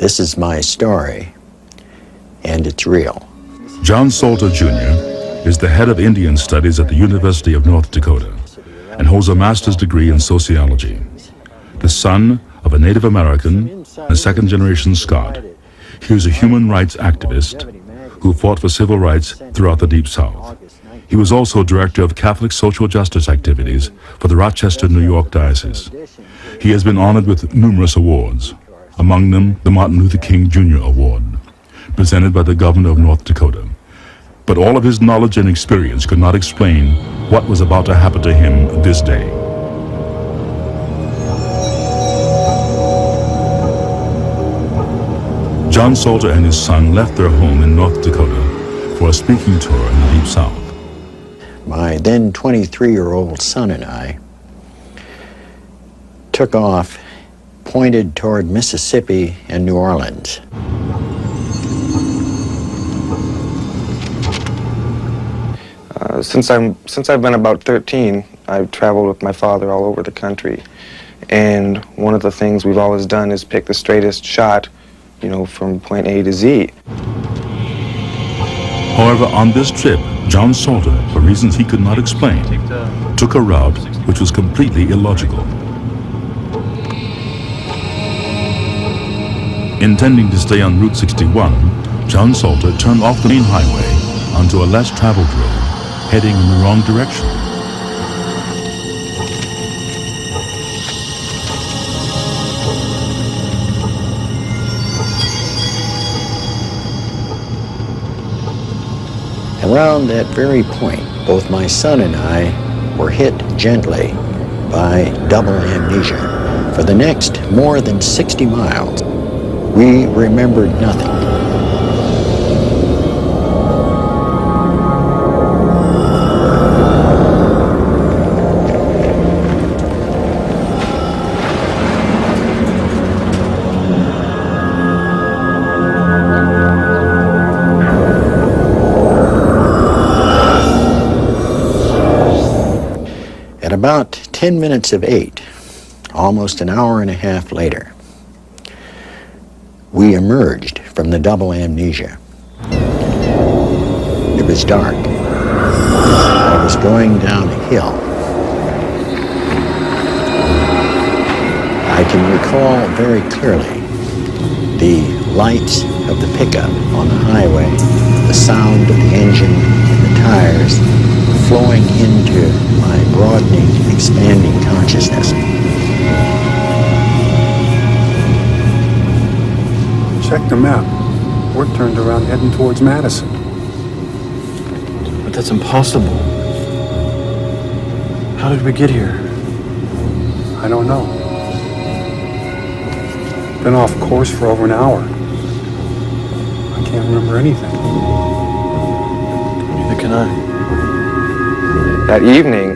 This is my story, and it's real. John Salter Jr. is the head of Indian Studies at the University of North Dakota and holds a master's degree in sociology. The son of a Native American, a second-generation Scot, he was a human rights activist who fought for civil rights throughout the Deep South. He was also director of Catholic social justice activities for the Rochester, New York Diocese. He has been honored with numerous awards, among them the Martin Luther King Jr. Award, presented by the governor of North Dakota. But all of his knowledge and experience could not explain what was about to happen to him this day. John Salter and his son left their home in North Dakota for a speaking tour in the Deep South. My then 23-year-old son and I took off, pointed toward Mississippi and New Orleans. Since I've been about 13, I've traveled with my father all over the country. And one of the things we've always done is pick the straightest shot, you know, from point A to Z. However, on this trip, John Salter, for reasons he could not explain, took a route which was completely illogical. Intending to stay on Route 61, John Salter turned off the main highway onto a less traveled road, heading in the wrong direction. Around that very point, both my son and I were hit gently by double amnesia. For the next more than 60 miles, we remembered nothing. At about 10 minutes of 8, almost an hour and a half later, we emerged from the double amnesia. It was dark. I was going down a hill. I can recall very clearly the lights of the pickup on the highway, the sound of the engine and the tires flowing into my broadening, expanding consciousness. Check the map. We're turned around heading towards Madison. But that's impossible. How did we get here? I don't know. Been off course for over an hour. I can't remember anything. Neither can I. That evening,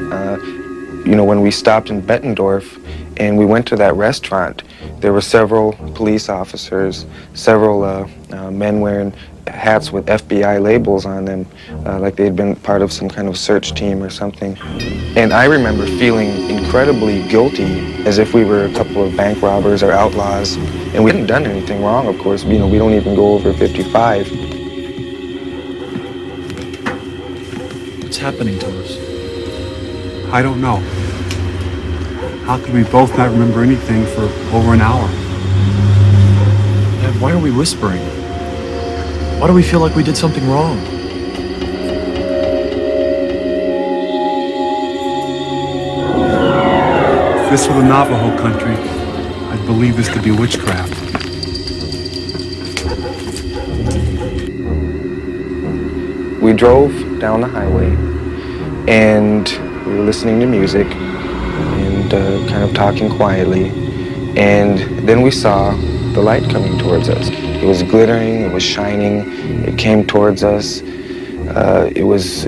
you know, when we stopped in Bettendorf and we went to that restaurant, there were several police officers, several men wearing hats with FBI labels on them, like they'd been part of some kind of search team or something. And I remember feeling incredibly guilty, as if we were a couple of bank robbers or outlaws. And we hadn't done anything wrong, of course. You know, we don't even go over 55. What's happening to us? I don't know. How could we both not remember anything for over an hour? Dad, why are we whispering? Why do we feel like we did something wrong? If this were the Navajo country, I'd believe this to be witchcraft. We drove down the highway and we were listening to music and kind of talking quietly. And then we saw the light coming towards us. It was glittering, it was shining, it came towards us. It was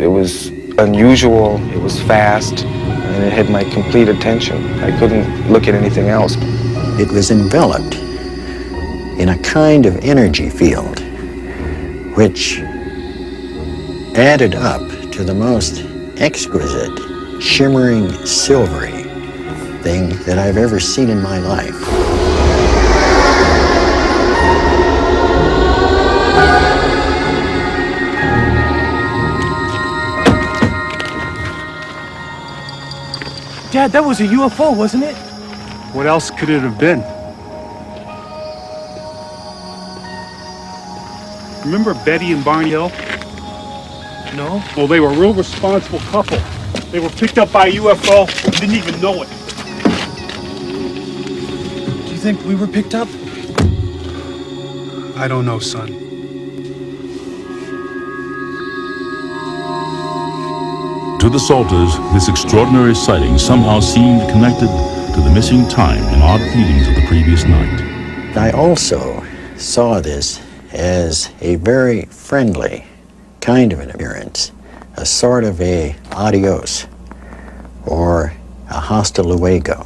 unusual, it was fast, and it had my complete attention. I couldn't look at anything else. It was enveloped in a kind of energy field which added up to the most exquisite, shimmering, silvery thing that I've ever seen in my life. Dad, that was a UFO, wasn't it? What else could it have been? Remember Betty and Barney Hill? No. Well, they were a real responsible couple. They were picked up by a UFO and didn't even know it. Do you think we were picked up? I don't know, son. To the Salters, this extraordinary sighting somehow seemed connected to the missing time and odd feelings of the previous night. I also saw this as a very friendly kind of an appearance, a sort of a adios or a hasta luego.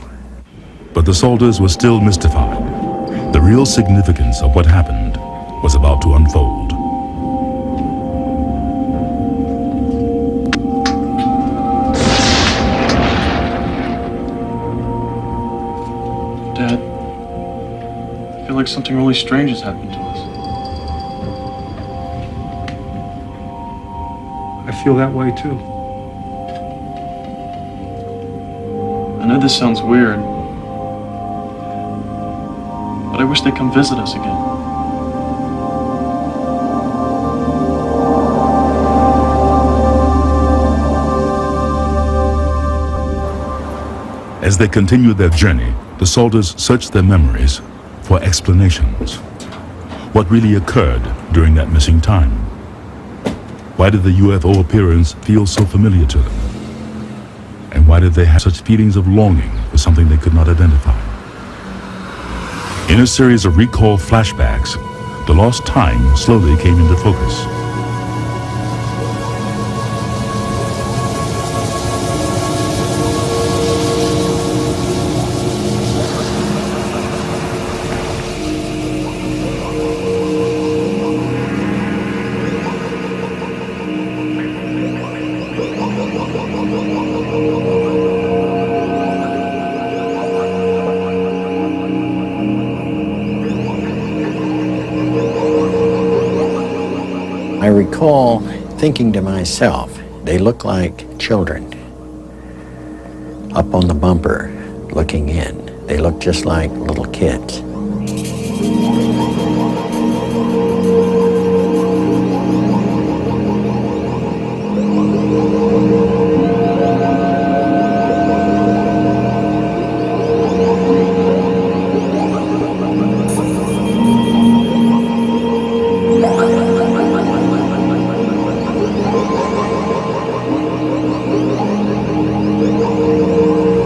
But the Salters were still mystified. The real significance of what happened was about to unfold. Dad, I feel like something really strange has happened to us. I feel that way too. I know this sounds weird, but I wish they'd come visit us again. As they continued their journey, the Salters searched their memories for explanations. What really occurred during that missing time? Why did the UFO appearance feel so familiar to them? And why did they have such feelings of longing for something they could not identify? In a series of recall flashbacks, the lost time slowly came into focus. I recall thinking to myself, they look like children. Up on the bumper, looking in. They look just like little kids.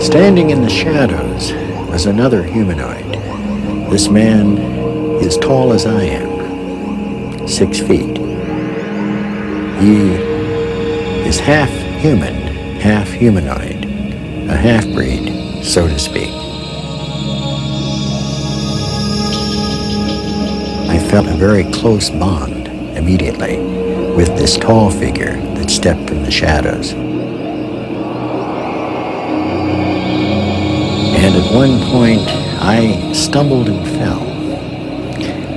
Standing in the shadows was another humanoid. This man is tall as I am, 6 feet. He is half human, half humanoid, a half-breed, so to speak. I felt a very close bond immediately with this tall figure that stepped from the shadows. And at one point, I stumbled and fell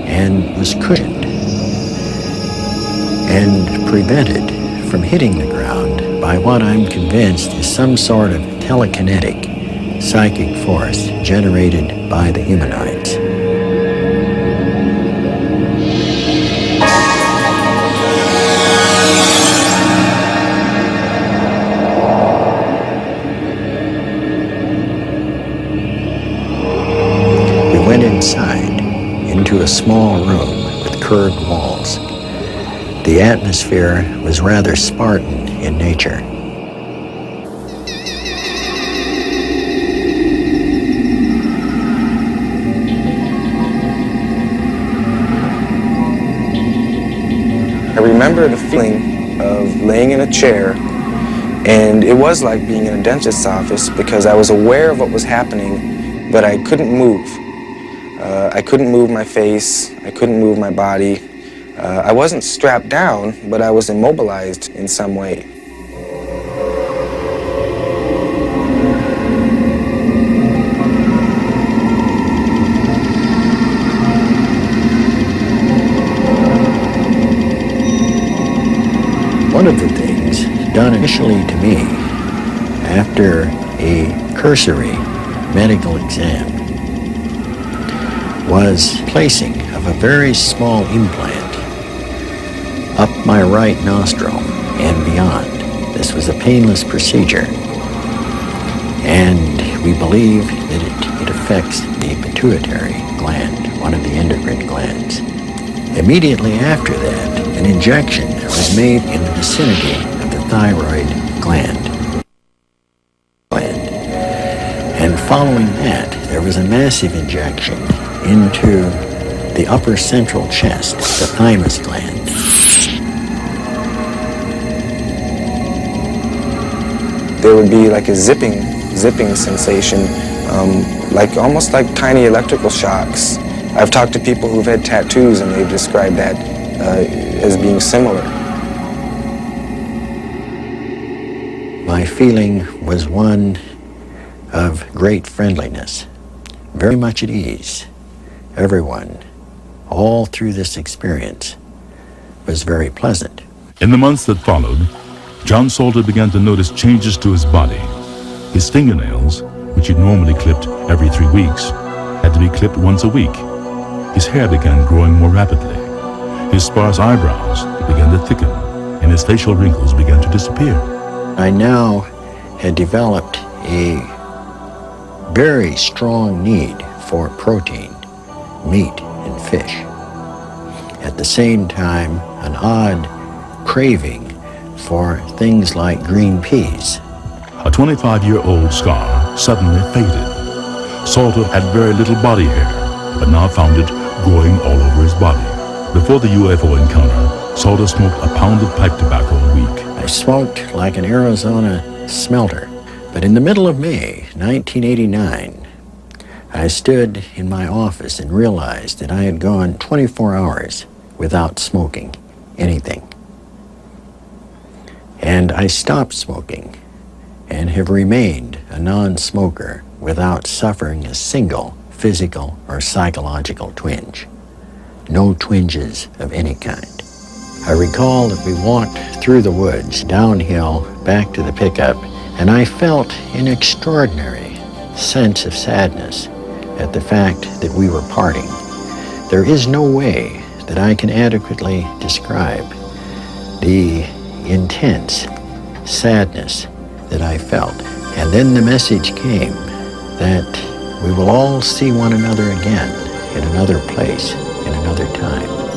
and was cushioned and prevented from hitting the ground by what I'm convinced is some sort of telekinetic psychic force generated by the humanoids. Went inside, into a small room with curved walls. The atmosphere was rather Spartan in nature. I remember the feeling of laying in a chair, and it was like being in a dentist's office because I was aware of what was happening, but I couldn't move. I couldn't move my face, I couldn't move my body. I wasn't strapped down, but I was immobilized in some way. One of the things done initially to me after a cursory medical exam, was placing of a very small implant up my right nostril and beyond. This was a painless procedure, and we believe that it affects the pituitary gland, one of the endocrine glands. Immediately after that, an injection was made in the vicinity of the thyroid gland. And following that, there was a massive injection into the upper central chest, the thymus gland. There would be like a zipping sensation, almost like tiny electrical shocks. I've talked to people who've had tattoos and they've described that as being similar. My feeling was one of great friendliness, very much at ease. Everyone, all through this experience, was very pleasant. In the months that followed, John Salter began to notice changes to his body. His fingernails, which he normally clipped every 3 weeks, had to be clipped once a week. His hair began growing more rapidly. His sparse eyebrows began to thicken, and his facial wrinkles began to disappear. I now had developed a very strong need for protein, meat and fish. At the same time, an odd craving for things like green peas. A 25-year-old scar suddenly faded. Salter had very little body hair, but now found it growing all over his body. Before the UFO encounter, Salter smoked a pound of pipe tobacco a week. I smoked like an Arizona smelter. But in the middle of May 1989, I stood in my office and realized that I had gone 24 hours without smoking anything. And I stopped smoking and have remained a non-smoker without suffering a single physical or psychological twinge. No twinges of any kind. I recall that we walked through the woods, downhill, back to the pickup, and I felt an extraordinary sense of sadness at the fact that we were parting. There is no way that I can adequately describe the intense sadness that I felt. And then the message came that we will all see one another again in another place, in another time.